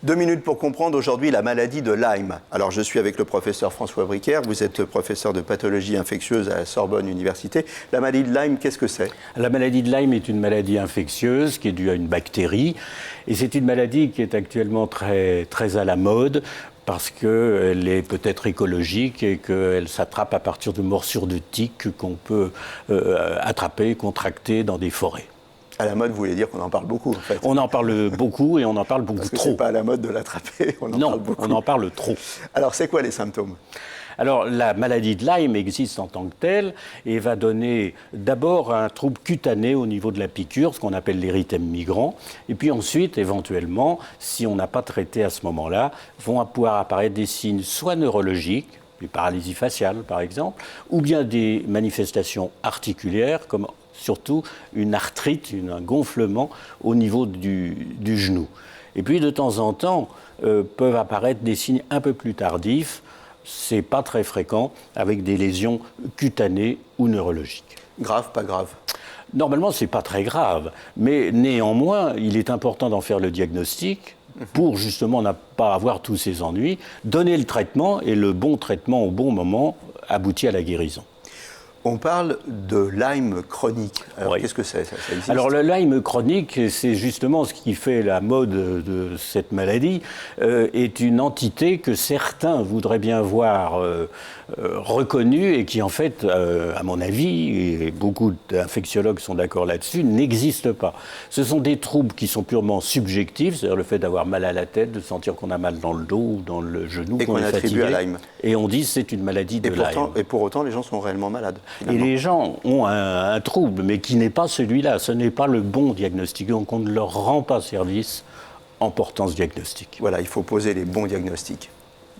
2 minutes pour comprendre aujourd'hui la maladie de Lyme. Alors je suis avec le professeur François Bricaire, vous êtes professeur de pathologie infectieuse à la Sorbonne Université. La maladie de Lyme, qu'est-ce que c'est? La maladie de Lyme est une maladie infectieuse qui est due à une bactérie et c'est une maladie qui est actuellement très à la mode parce qu'elle est peut-être écologique et qu'elle s'attrape à partir de morsures de tiques qu'on peut attraper, contracter dans des forêts. À la mode, vous voulez dire qu'on en parle beaucoup, en fait. On en parle beaucoup et on en parle beaucoup Parce que trop. c'est pas à la mode de l'attraper, on en parle beaucoup. On en parle trop. Alors, c'est quoi les symptômes? Alors, la maladie de Lyme existe en tant que telle et va donner d'abord un trouble cutané au niveau de la piqûre, ce qu'on appelle l'érythème migrant. Et puis ensuite, éventuellement, si on n'a pas traité à ce moment-là, vont pouvoir apparaître des signes soit neurologiques, des paralysies faciales par exemple, ou bien des manifestations articulaires comme surtout une arthrite, un gonflement au niveau du genou. Et puis de temps en temps peuvent apparaître des signes un peu plus tardifs, c'est pas très fréquent, avec des lésions cutanées ou neurologiques. Grave, pas grave? Normalement, c'est pas très grave, mais néanmoins, il est important d'en faire le diagnostic pour justement ne pas avoir tous ces ennuis, donner le traitement et le bon traitement au bon moment aboutit à la guérison. On parle de Lyme chronique. Alors, oui. Qu'est-ce que c'est? Ça existe? Alors, le Lyme chronique, c'est justement ce qui fait la mode de cette maladie, est une entité que certains voudraient bien voir reconnue et qui, en fait, à mon avis, et beaucoup d'infectiologues sont d'accord là-dessus, n'existe pas. Ce sont des troubles qui sont purement subjectifs, c'est-à-dire le fait d'avoir mal à la tête, de sentir qu'on a mal dans le dos ou dans le genou, et qu'on est attribue fatigué, à Lyme. Et on dit c'est une maladie de Lyme. Et pour autant, les gens sont réellement malades. Et les gens ont un trouble, mais qui n'est pas celui-là. Ce n'est pas le bon diagnostic. Donc on ne leur rend pas service en portant ce diagnostic. Voilà, il faut poser les bons diagnostics.